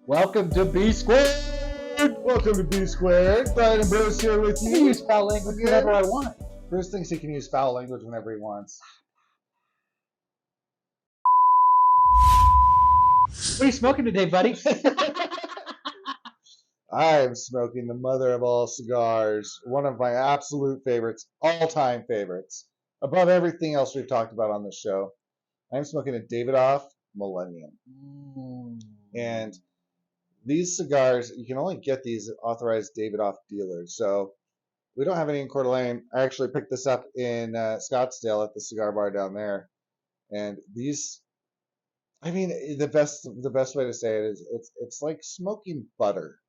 Welcome to B Squared. Welcome to B Squared. Brian and Bruce here with I you. can use foul language whenever I want. Bruce thinks he can use foul language whenever he wants. What are you smoking today, buddy? I'm smoking the mother of all cigars, one of my absolute favorites, all-time favorites, above everything else we've talked about on this show. I'm smoking a Davidoff Millennium. And these cigars, you can only get these at authorized Davidoff dealers. So we don't have any in Coeur d'Alene. I actually picked this up in Scottsdale at the cigar bar down there. And these, I mean, the best way to say it is it's like smoking butter.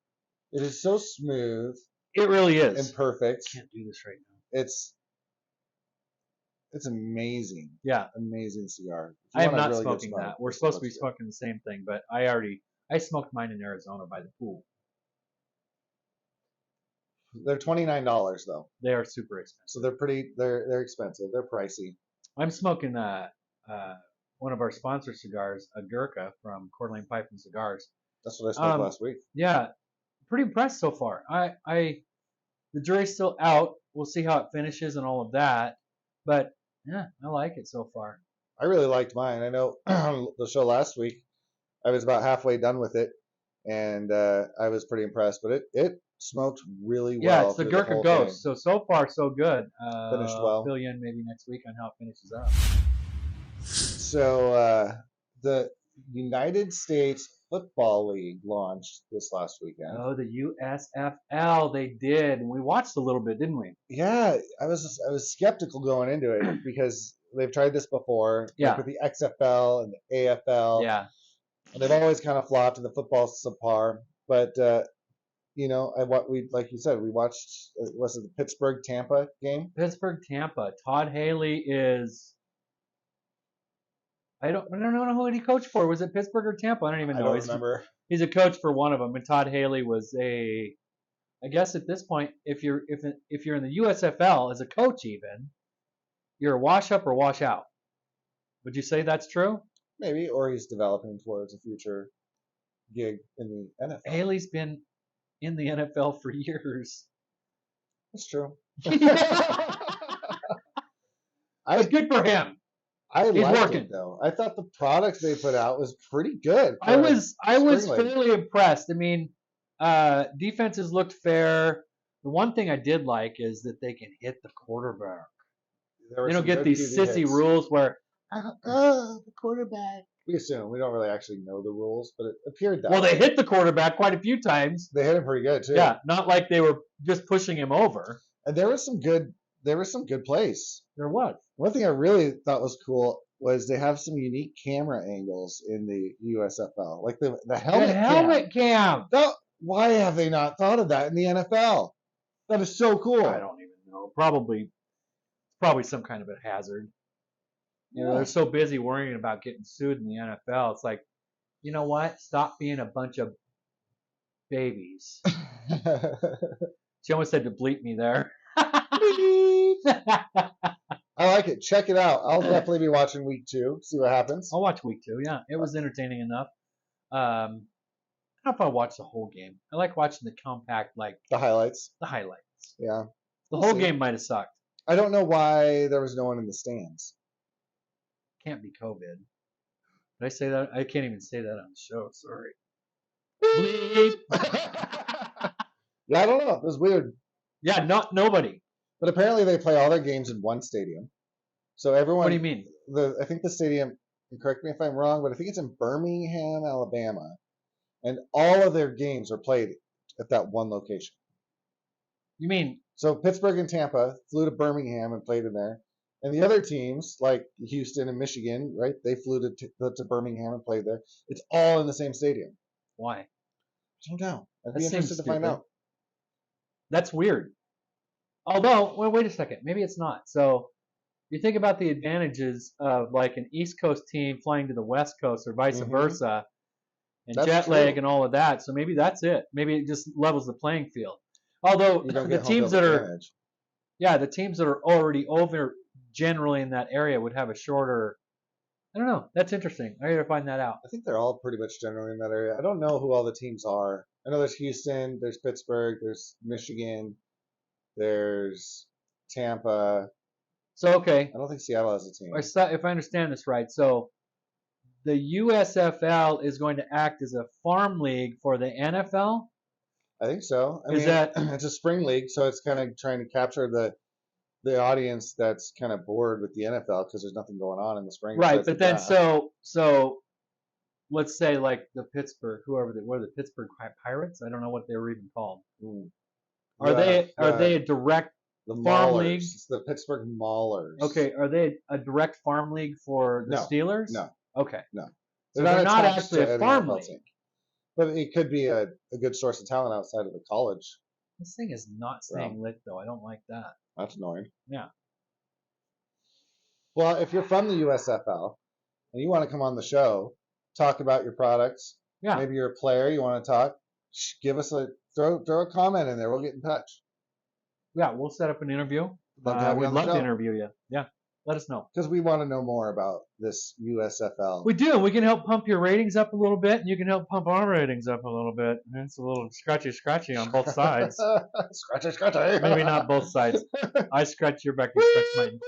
It is so smooth. It really is. And perfect. I can't do this right now. It's amazing. Yeah. Amazing cigar. I am not smoking that. We're supposed to be smoking the same thing, but I smoked mine in Arizona by the pool. They're $29 though. They are super expensive. So they're expensive. They're pricey. I'm smoking one of our sponsor cigars, a Gurkha from Coeur d'Alene Pipe and Cigars. That's what I smoked last week. Yeah. Pretty impressed so far. The jury's still out. We'll see how it finishes and all of that. But yeah, I like it so far. I really liked mine. I know the show last week, I was about halfway done with it, and I was pretty impressed. But it smoked really well. Yeah, it's the Gurkha Ghost. So far, so good. Finished well. Fill you in maybe next week on how it finishes up. So the United States Football League launched this last weekend. Oh, the USFL, they did. We watched a little bit, didn't we? Yeah, I was skeptical going into it because they've tried this before, like with the XFL and the AFL. Yeah. And they've always kind of flopped, and the football's subpar. But like you said, we watched. Was it the Pittsburgh-Tampa game? Pittsburgh-Tampa. Todd Haley is. I don't know who he coached for. Was it Pittsburgh or Tampa? I don't even know. I don't remember. He's a coach for one of them, and Todd Haley was I guess at this point, if you're in the USFL as a coach, even you're a wash up or wash out. Would you say that's true? Maybe, or he's developing towards a future gig in the NFL. Haley's been in the NFL for years. That's true. It's good for him. He's working though. I thought the product they put out was pretty good. I was fairly impressed. I mean, defenses looked fair. The one thing I did like is that they can hit the quarterback. They don't get these sissy rules where the quarterback. We assume we don't really actually know the rules, but it appeared that. Well, they hit the quarterback quite a few times. They hit him pretty good too. Yeah, not like they were just pushing him over. And there was some good plays. There was. One thing I really thought was cool was they have some unique camera angles in the USFL, like the helmet cam. Why have they not thought of that in the NFL? That is so cool. I don't even know. Probably some kind of a hazard. You know, they're so busy worrying about getting sued in the NFL. It's like, you know what? Stop being a bunch of babies. She almost said to bleep me there. I like it. Check it out. I'll definitely be watching week 2. See what happens. I'll watch week 2. Yeah, it was entertaining enough. I don't know if I watched the whole game. I like watching the compact, like the highlights. The Yeah. whole game might have sucked. I don't know why there was no one in the stands. Can't be COVID. Did I say that? I can't even say that on the show. Sorry. Bleep. Yeah, I don't know. It was weird. Yeah, nobody. But apparently they play all their games in one stadium. So everyone. What do you mean? I think the stadium. Correct me if I'm wrong, but I think it's in Birmingham, Alabama, and all of their games are played at that one location. You mean? So Pittsburgh and Tampa flew to Birmingham and played in there. And the other teams, like Houston and Michigan, right? They flew to Birmingham and played there. It's all in the same stadium. Why? I don't know. I'd be interested to find out. That's weird. Although, well, wait a second. Maybe it's not. So you think about the advantages of like an East Coast team flying to the West Coast or vice versa, and that's jet lag and all of that. So maybe that's it. Maybe it just levels the playing field. Although the teams that are already over generally in that area would have a shorter I don't know. That's interesting. I gotta find that out. I think they're all pretty much generally in that area. I don't know who all the teams are. I know there's Houston, there's Pittsburgh, there's Michigan, there's Tampa. So okay, I don't think Seattle has a team. if I understand this right, so the USFL is going to act as a farm league for the NFL. I think so. I Is mean, that- it's a spring league, so it's kind of trying to capture the audience that's kind of bored with the NFL because there's nothing going on in the spring. Right, besides but the then draft. so let's say like the Pittsburgh, what are the Pittsburgh Pirates? I don't know what they were even called. Are they a direct the farm Maulers. league? It's the Pittsburgh Maulers. Okay, are they a direct farm league for the No, Steelers? no. Okay. No. So they're not attached actually to a any farm NFL league. team. But it could be a good source of talent outside of the college. This thing is not staying lit though. I don't like that. That's annoying. Yeah. Well, if you're from the USFL and you want to come on the show, talk about your products. Yeah. Maybe you're a player, you want to talk. Give us throw a comment in there. We'll get in touch. Yeah, we'll set up an interview. Love to have you we'd on the love to show. interview you. Yeah. Let us know. Because we want to know more about this USFL. We do. We can help pump your ratings up a little bit, and you can help pump our ratings up a little bit. And it's a little scratchy on both sides. Scratchy. Maybe not both sides. I scratch your back, you scratch mine.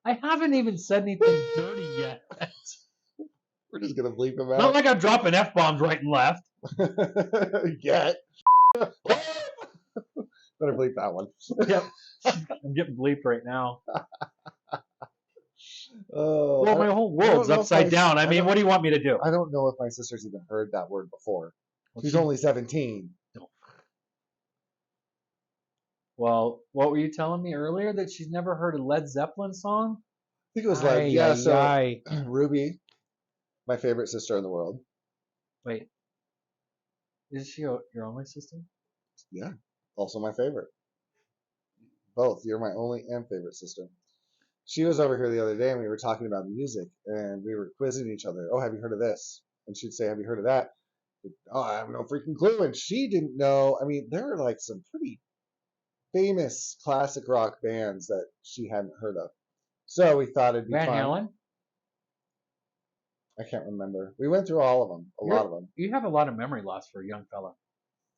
I haven't even said anything dirty yet. We're just going to bleep him out. Not like I'm dropping F-bombs right and left. Yet. Better bleep that one. Yep. I'm getting bleeped right now. Oh, Well, my whole world's upside down. I mean, what do you want me to do? I don't know if my sister's even heard that word before. Well, She's only 17. Well, what were you telling me earlier? That she's never heard a Led Zeppelin song? I think it was Ruby, my favorite sister in the world. Wait. Is she your only sister? Yeah. Also my favorite. Both. You're my only and favorite sister. She was over here the other day and we were talking about music and we were quizzing each other. Oh, have you heard of this? And she'd say, have you heard of that? Oh, I have no freaking clue. And she didn't know. I mean, there are like some pretty famous classic rock bands that she hadn't heard of. So we thought it'd be Van fun. Halen? I can't remember. We went through all of them. A lot of them. You have a lot of memory loss for a young fella.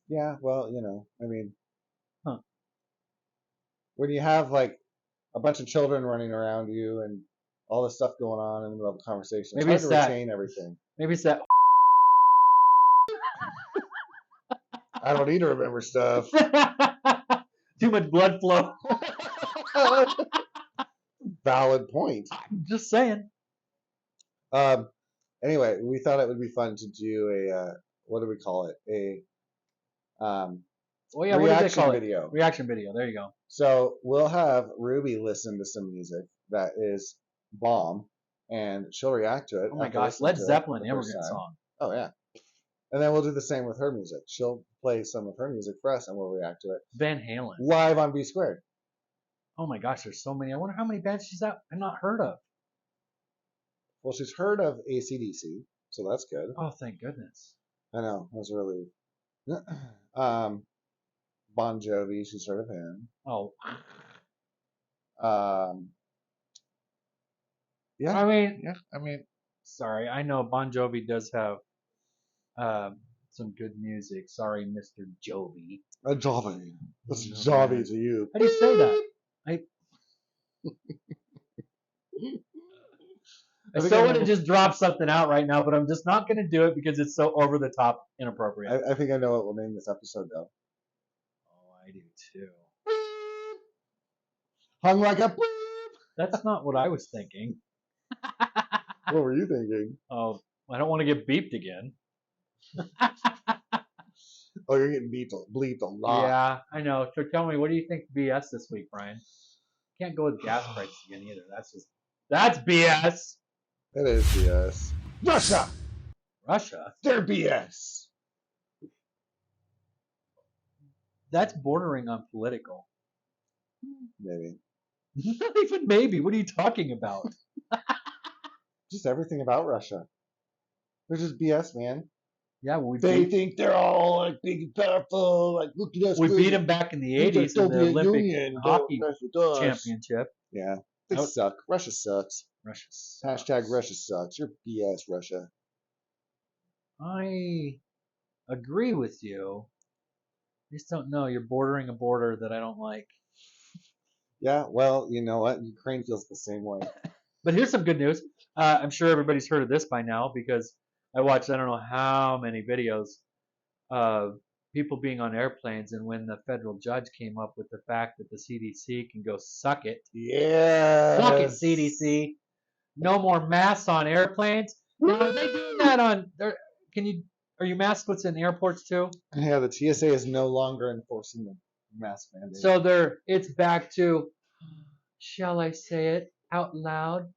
Yeah, well, you know, I mean, Huh. When you have like a bunch of children running around you and all this stuff going on in the middle of a conversation, Maybe it's it's hard to that. retain everything. Maybe it's that. I don't need to remember stuff. Too much blood flow. Valid point. I'm just saying. Anyway, we thought it would be fun to do a what do we call it? Well, yeah, reaction what do they call video. it? Reaction video. There you go. So we'll have Ruby listen to some music that is bomb, and she'll react to it. Oh my after gosh, listening Led to it Zeppelin, the immigrant first time. song. Oh yeah. And then we'll do the same with her music. She'll play some of her music for us, and we'll react to it Van Halen. live on B Squared. Oh my gosh, there's so many. I wonder how many bands she's I've not heard of. Well, she's heard of AC/DC, so that's good. Oh, thank goodness. I know, it was really. Bon Jovi, she's heard of him. Oh. Yeah. I mean, Yeah. I mean, sorry, I know Bon Jovi does have some good music. Sorry, Mr. Jovi. a Jovi. That's No, Jovi man. to you. How do you say that? I still want to just drop something out right now, but I'm just not going to do it because it's so over the top inappropriate. I think I know what we'll name this episode though. Oh, I do too. Hung like a. That's not what I was thinking. What were you thinking? Oh, I don't want to get beeped again. Oh, you're getting bleeped a lot. Yeah, I know. So tell me, what do you think BS this week, Brian? Can't go with gas prices again either. That's BS. It is BS. Russia! Russia? They're BS. That's bordering on political. Maybe. Not even maybe. What are you talking about? Just everything about Russia. They're just BS, man. Yeah, well, They think they're all like big and powerful. Like, look at us. we beat them back in the 80s in the Soviet Olympic Union. hockey Don't mess with us. championship. Yeah. They suck. Russia sucks. Russia sucks. Hashtag Russia sucks. You're BS, Russia. I agree with you. I just don't know. You're bordering a border that I don't like. Yeah, well, you know what? Ukraine feels the same way. But here's some good news. I'm sure everybody's heard of this by now because I watched I don't know how many videos of people being on airplanes, and when the federal judge came up with the fact that the CDC can go suck it. Yeah. Suck it, CDC. No more masks on airplanes. Now, are they doing that on? Are you masked in airports too? Yeah, the TSA is no longer enforcing the mask mandate. So it's back to, shall I say it out loud?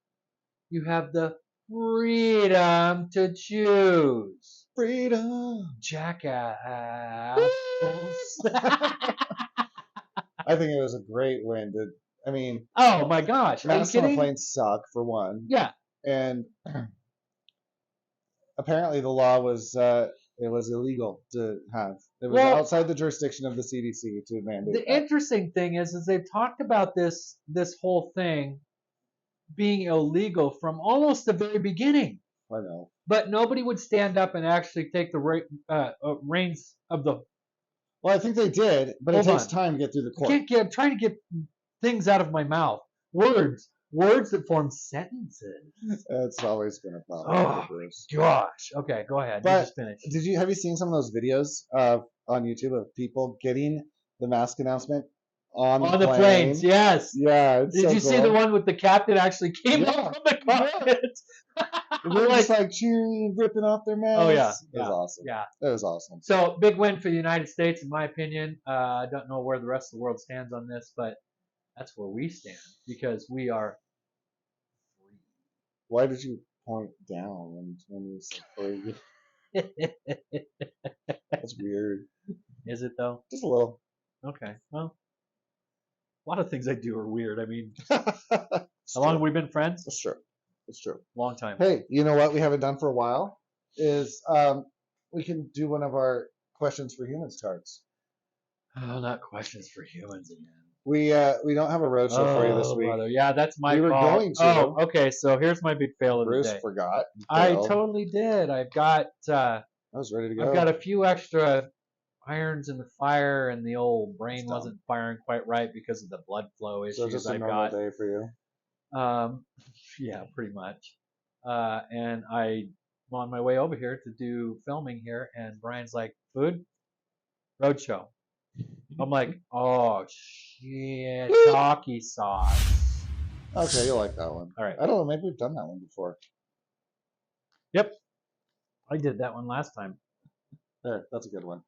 You have the freedom to choose. Freedom. Jackass. I think it was a great win. I mean, oh my gosh. masks on planes suck, for one. Yeah. And apparently the law was it was illegal to have. It was outside the jurisdiction of the CDC to mandate. The interesting thing is they've talked about this whole thing being illegal from almost the very beginning. I know. But nobody would stand up and actually take the reins of the. Well, I think they did, but it takes time to get through the court. I'm trying to get things out of my mouth. Words that form sentences. It's always been a problem. Oh gosh. Okay, go ahead. But you just finish. Have you seen some of those videos on YouTube of people getting the mask announcement on the planes? Yes. Yeah. Did you see the one with the captain actually came up from the cockpit? They're just like cheering, ripping off their masks. Oh yeah, it was awesome. Yeah, it was awesome. So big win for the United States, in my opinion. I don't know where the rest of the world stands on this, but that's where we stand because we are free. Why did you point down when you said free? That's weird. Is it though? Just a little. Okay. Well, a lot of things I do are weird. I mean, how long have we been friends? That's true. It's true. Long time. Hey, you know what we haven't done for a while is we can do one of our questions for humans cards. Oh, not questions for humans again. We don't have a roadshow for you this week. Brother. Yeah, that's my fault. We were going to. Oh, okay. So here's my big fail of the day. Bruce forgot. I totally did. I've got. I was ready to go. I've got a few extra irons in the fire, and the old brain wasn't firing quite right because of the blood flow issues. So just a normal day for you. Yeah, pretty much. And I'm on my way over here to do filming here, and Brian's like, "Food, roadshow." I'm like, "Oh shit, chalky sauce." Okay, you'll like that one. All right. I don't know. Maybe we've done that one before. Yep, I did that one last time. There, that's a good one.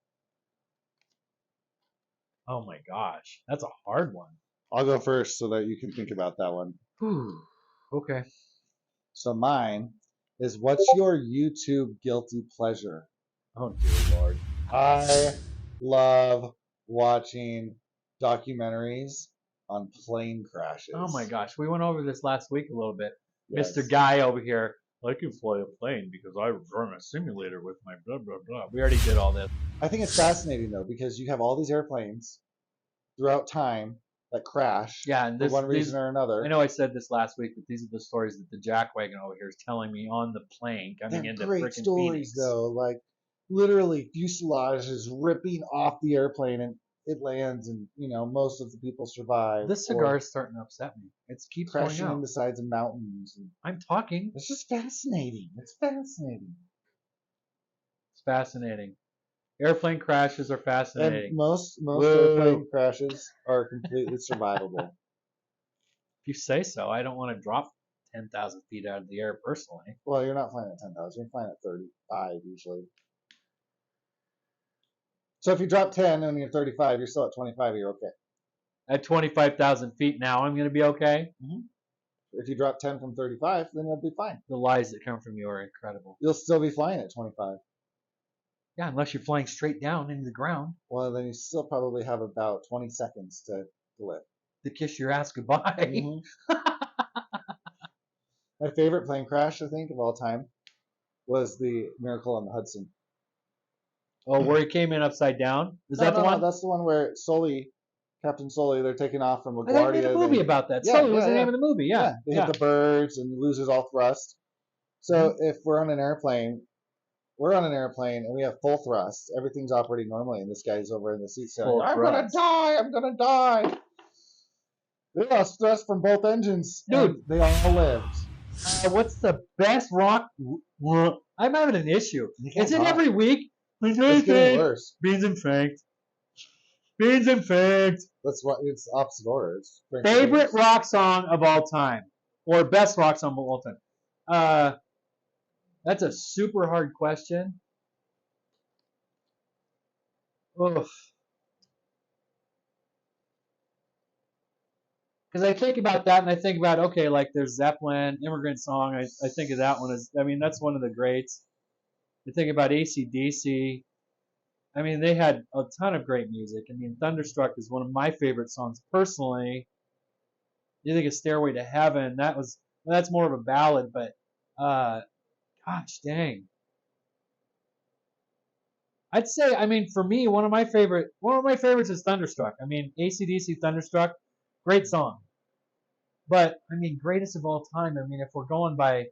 Oh my gosh, that's a hard one. I'll go first so that you can think about that one. Okay. So mine is, what's your YouTube guilty pleasure? Oh dear Lord. I love watching documentaries on plane crashes. Oh my gosh, we went over this last week a little bit. Yes. Mr. Guy over here, I can fly a plane because I run a simulator with my blah blah blah. We already did all this. I think it's fascinating though, because you have all these airplanes throughout time that crash. Yeah, and for one reason or another. I know I said this last week, but these are the stories that the jackwagon over here is telling me on the plane coming into freaking Phoenix. Great stories though, like literally fuselage is ripping off the airplane and it lands, and most of the people survive. This cigar is starting to upset me. It keeps crashing going out. in the sides of mountains. And I'm talking. It's just fascinating. It's fascinating. It's fascinating. Airplane crashes are fascinating. And most airplane crashes are completely survivable. If you say so. I don't want to drop 10,000 feet out of the air personally. Well, you're not flying at 10,000. You're flying at 35 usually. So if you drop 10 and you're 35, you're still at 25, you're okay. At 25,000 feet now, I'm going to be okay? Mm-hmm. If you drop 10 from 35, then you'll be fine. The lies that come from you are incredible. You'll still be flying at 25. Yeah, unless you're flying straight down into the ground. Well, then you still probably have about 20 seconds to live. To kiss your ass goodbye. Mm-hmm. My favorite plane crash, I think, of all time was the Miracle on the Hudson. Oh, where he came in upside down? Is that the one? No, that's the one where Sully Captain Sully, they're taking off from Oh, they made LaGuardia. a movie about that. Yeah, Sully was yeah, the yeah. name of the movie. Yeah. They hit the birds and loses all thrust. So if we're on an airplane, and we have full thrust. Everything's operating normally, and this guy's over in the seat saying, Full "I'm thrust. I'm gonna die." They lost thrust from both engines, Dude. and they all lived. What's the best rock? I'm having an issue. Is it every week? It's getting worse. Beans and faked. Beans and faked. That's why it's opposite order. It's favorite rock song of all time, or best rock song of all time. That's a super hard question. Oof. Because I think about that, and I think about, okay, like there's Zeppelin, Immigrant Song. I think of that one as, I mean, that's one of the greats. I think about AC/DC. I mean, they had a ton of great music. I mean, Thunderstruck is one of my favorite songs personally. You think of Stairway to Heaven, that's more of a ballad, but gosh dang. I'd say, I mean, for me, one of my favorites is Thunderstruck. I mean, AC/DC Thunderstruck, great song. But I mean, greatest of all time. I mean, if we're going by,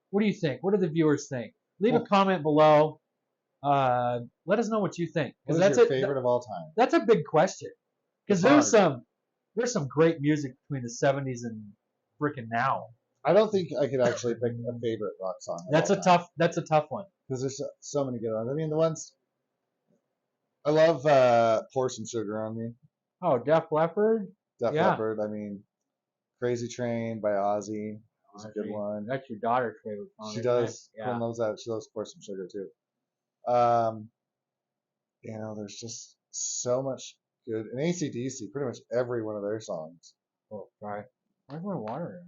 what do you think? What do the viewers think? Leave a comment below. Let us know what you think. What is your favorite of all time? That's a big question. Because there's some great music between the 70s and freaking now. I don't think I could actually pick a favorite rock song. That's a tough one. Because there's so many good ones. I mean, the ones I love, Pour Some Sugar on Me. Oh, Def Leppard. Leppard. I mean, Crazy Train by Ozzy. It's a good one. That's your daughter's favorite song. She does. Yeah. Quinn loves that. She loves Pour Some Sugar too. You know, there's just so much good. And AC/DC, pretty much every one of their songs. Oh, sorry. Where's my water?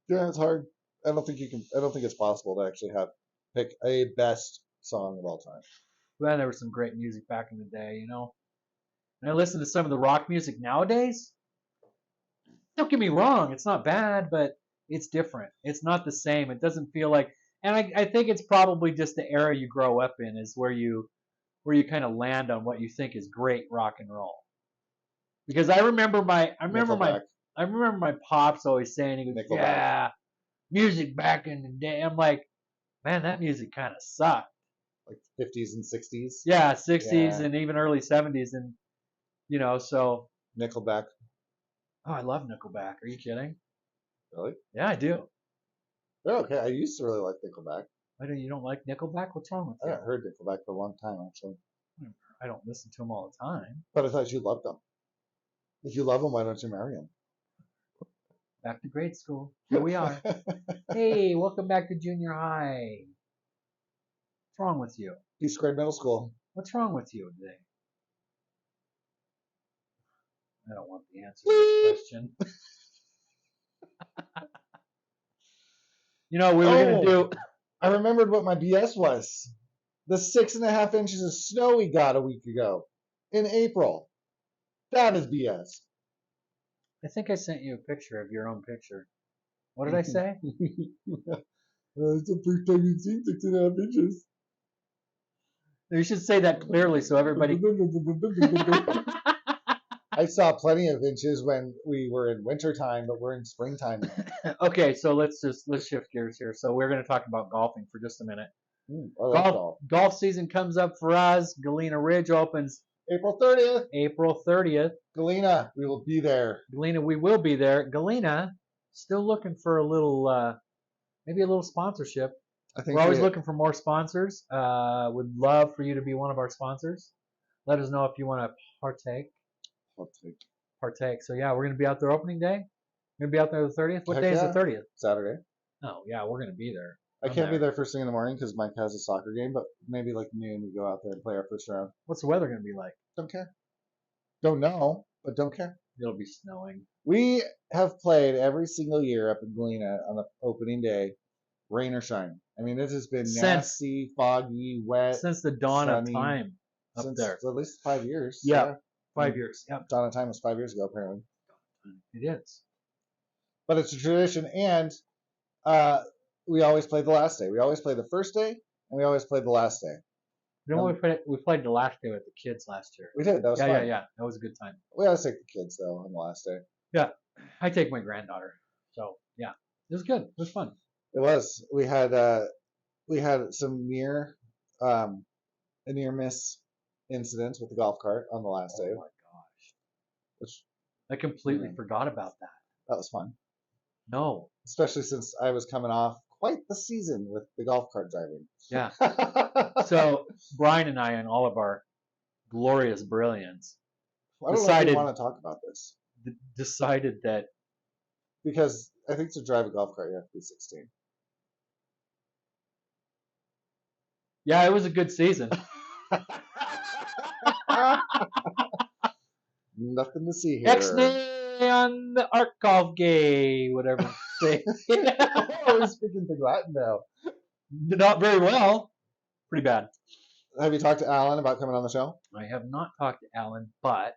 Yeah, it's hard. I don't think it's possible to actually pick a best song of all time. Well, there was some great music back in the day, you know. And I listen to some of the rock music nowadays. Don't get me wrong, it's not bad, but it's different. It's not the same. It doesn't feel like, and I think it's probably just the era you grow up in is where you kind of land on what you think is great rock and roll. Because I remember my pops always saying, he goes, yeah, music back in the day. I'm like, man, that music kind of sucked. Like 50s and 60s? Yeah, 60s and even early 70s. And, you know, so. Nickelback. Oh, I love Nickelback. Are you kidding? Really? Yeah, I do. They're okay. I used to really like Nickelback. You don't like Nickelback? What's wrong with you? I haven't heard Nickelback for a long time, actually. I don't listen to them all the time. But I thought you loved them. If you love them, why don't you marry them? Back to grade school. Here we are. Hey, welcome back to junior high. What's wrong with you? East grade middle school. What's wrong with you today? I don't want the answer to this question. You know, we were going to do... I remembered what my BS was. The 6.5 inches of snow we got a week ago. In April. That is BS. I think I sent you a picture of your own picture. What did I say? It's the first time you've seen 6.5 inches. You should say that clearly so everybody... I saw plenty of inches when we were in wintertime, but we're in springtime now. Okay, so let's shift gears here. So we're going to talk about golfing for just a minute. Golf season comes up for us. Galena Ridge opens April 30th. April 30th. Galena, we will be there. Galena, we will be there. Galena, still looking for a little, maybe a little sponsorship. I think we're always looking for more sponsors. Would love for you to be one of our sponsors. Let us know if you want to partake. So yeah, we're gonna be out there opening day. We're gonna be out there the 30th. What day is the 30th? Saturday. Oh yeah, we're gonna be there. I can't be there first thing in the morning because Mike has a soccer game, but maybe like noon we go out there and play our first round. What's the weather gonna be like? Don't care. Don't know, but don't care. It'll be snowing. We have played every single year up in Galena on the opening day, rain or shine. I mean, it has been nasty, foggy, wet. Since the dawn of time up there. At least 5 years. Yeah. 5 years. Yep. Dawn of time was 5 years ago, apparently. It is. But it's a tradition, and we always play the last day. We always play the first day, and we always play the last day. You know we played the last day with the kids last year. We did. That was fun. Yeah. That was a good time. We always take the kids though on the last day. Yeah, I take my granddaughter. So yeah, it was good. It was fun. It was. We had some a near miss incident with the golf cart on the last day. Oh my gosh, which I completely forgot about that was fun. No. Especially since I was coming off quite the season with the golf cart driving. Yeah. So Brian and I, in all of our glorious brilliance, I don't know if you want to talk about this. Decided that because I think to drive a golf cart you have to be 16. Yeah, it was a good season. Nothing to see here. X-nay on the art golf gay, whatever. Say. Oh, we're speaking the Latin now. Not very well. Pretty bad. Have you talked to Alan about coming on the show? I have not talked to Alan, but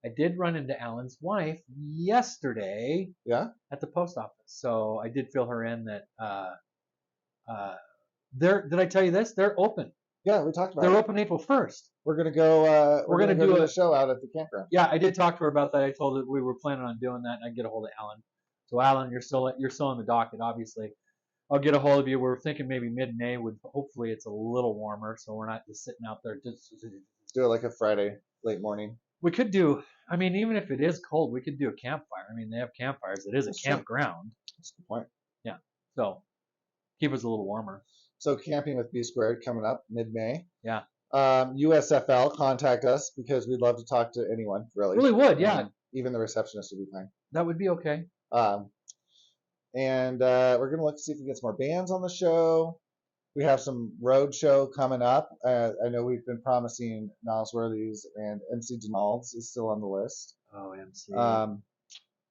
I did run into Alan's wife yesterday. Yeah. At the post office. So I did fill her in that did I tell you this? They're open. Yeah, we talked about They're open April 1st. We're gonna go we're gonna do a show out at the campground. Yeah, I did talk to her about that. I told her we were planning on doing that, and I'd get a hold of Alan. So Alan, you're still on the docket, obviously. I'll get a hold of you. We're thinking maybe mid-May would hopefully it's a little warmer, so we're not just sitting out there. Just do it like a Friday late morning. We could do. I mean, even if it is cold, we could do a campfire. I mean, they have campfires. It is a campground. That's a good point. Yeah. So keep us a little warmer. So camping with B Squared coming up mid-May. Yeah. USFL, contact us because we'd love to talk to anyone. Really would. Yeah. Even the receptionist would be fine. That would be okay. And we're gonna look to see if we can get some more bands on the show. We have some road show coming up. I know we've been promising Nosworthy's and MC Donald's is still on the list. Oh, MC.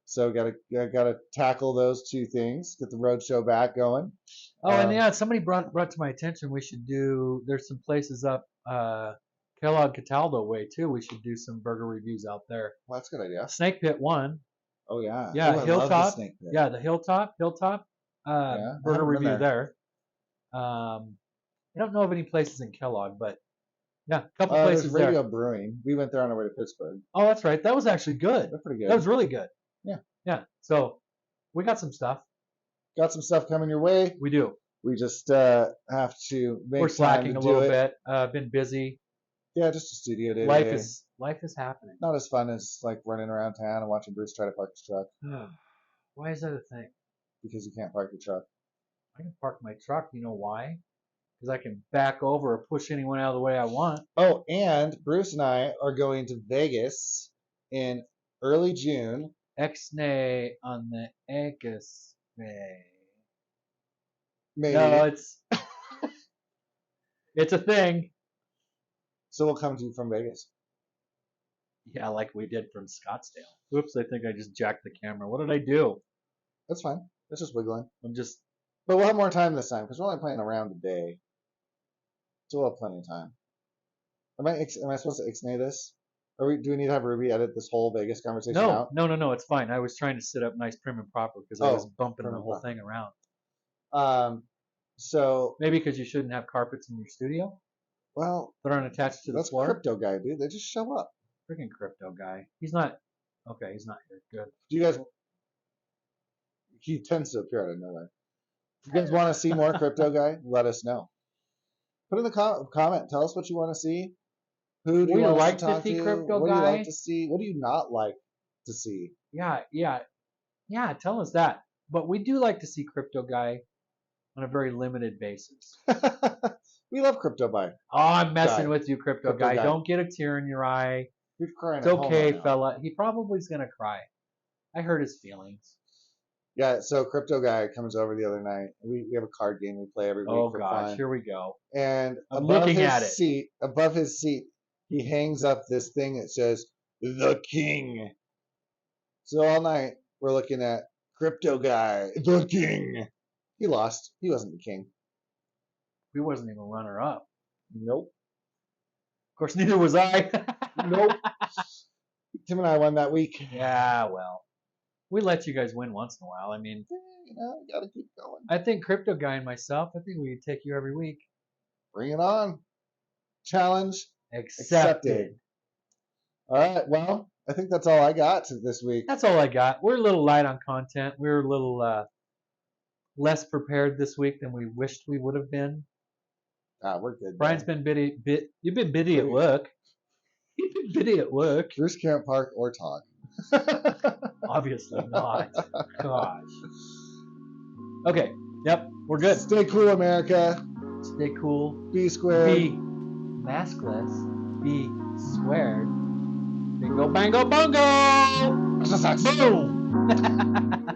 So gotta tackle those two things. Get the road show back going. Oh, and yeah, somebody brought to my attention we should do. There's some places up Kellogg Cataldo way too. We should do some burger reviews out there. Well, that's a good idea. Snake Pit one. Oh yeah. Yeah, Ooh, Hilltop. The yeah, the Hilltop. Burger review there. I don't know of any places in Kellogg, but yeah, a couple places there's Radio there. Brewing. We went there on our way to Pittsburgh. Oh, that's right. That was actually good. They're pretty good. That was really good. Yeah. Yeah. So we got some stuff. Got some stuff coming your way. We do. We just have to make We're slacking time a to little do it. bit. Been busy. Yeah, just a studio day. Life is happening. Not as fun as like running around town and watching Bruce try to park his truck. Why is that a thing? Because you can't park your truck. I can park my truck. You know why? Because I can back over or push anyone out of the way I want. Oh, and Bruce and I are going to Vegas in early June. X-nay on the Agus Bay. Maybe. No, it's a thing. So we'll come to you from Vegas. Yeah, like we did from Scottsdale. Oops, I think I just jacked the camera. What did I do? That's fine. It's just wiggling. But we'll have more time this time because we're only playing a round a day. So we'll have plenty of time. Am I supposed to ixnay this? Do we need to have Ruby edit this whole Vegas conversation out? No, it's fine. I was trying to sit up nice, prim, and proper because I was bumping the whole thing around. So maybe because you shouldn't have carpets in your studio. Well, that aren't attached to the floor. That's Crypto Guy, dude. They just show up. Freaking Crypto Guy. He's not. Okay, he's not here. Good. Do you guys? He tends to appear out of nowhere. If you guys want to see more Crypto Guy, let us know. Put in the comment. Tell us what you want to see. Who do you like to see? Crypto Guy? What do you like to see? What do you not like to see? Yeah. Tell us that. But we do like to see Crypto Guy on a very limited basis. We love Crypto Guy. Oh, I'm messing with you, Crypto Guy. Don't get a tear in your eye. You're crying. It's okay, fella. He probably is gonna cry. I hurt his feelings. Yeah, so Crypto Guy comes over the other night. We have a card game we play every week for fun. Oh gosh, here we go. And above his seat, he hangs up this thing that says "The King." So all night we're looking at Crypto Guy, the King. He lost. He wasn't the king. He wasn't even runner up. Nope. Of course, neither was I. Nope. Tim and I won that week. Yeah, well, we let you guys win once in a while. I mean, you gotta keep going. I think Crypto Guy and myself, I think we take you every week. Bring it on. Challenge Accepted. All right. Well, I think that's all I got this week. That's all I got. We're a little light on content. We're a little less prepared this week than we wished we would have been. We're good. Brian's been you've been busy at work. You've been busy at work. Bruce can't park or talk. Obviously not. Gosh. Okay. Yep. We're good. Stay cool, America. Stay cool. Be squared. Be maskless. Be squared. Bingo, bango, bongo! Boom!